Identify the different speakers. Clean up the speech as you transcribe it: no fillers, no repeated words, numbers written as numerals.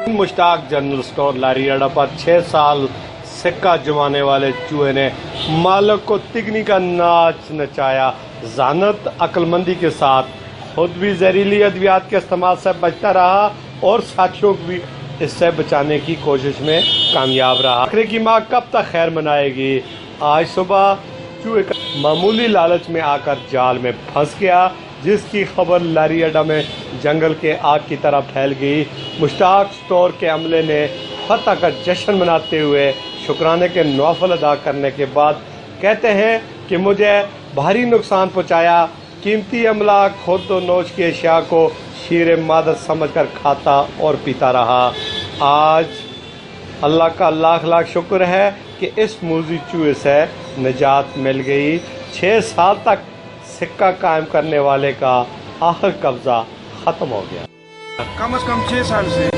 Speaker 1: مشتاق general store لاری اڈا پر 6 سال سکہ جمانے والے چوہے نے مالک کو تگنی کا ناچ نچایا. ذہانت عقل مندی کے ساتھ خود بھی زہریلی ادویات کے استعمال سے بچتا رہا اور ساتھیوں کو بھی اس سے بچانے کی کوشش میں کامیاب رہا. بکرے کی ماں کب تک خیر منائے گی؟ آج صبح چوہے کا معمولی لالچ میں آ کر جال میں پھنس گیا، جس کی خبر لاری اڈا میں جنگل کے آگ کی طرح پھیل گئی. مشتاق سٹور کے عملے نے فتح کا جشن مناتے ہوئے شکرانے کے نوافل ادا کرنے کے بعد کہتے ہیں کہ مجھے بھاری نقصان پہنچایا. قیمتی املاک خود و نوش کی اشیاء کو شیر مادر سمجھ کر کھاتا اور پیتا رہا. آج اللہ کا لاکھ لاکھ شکر ہے کہ اس موذی چوہے سے نجات مل گئی. 6 سال تک سکہ قائم کرنے والے کا آخر قبضہ ختم ہو گیا.
Speaker 2: کم از کم 6 سال سے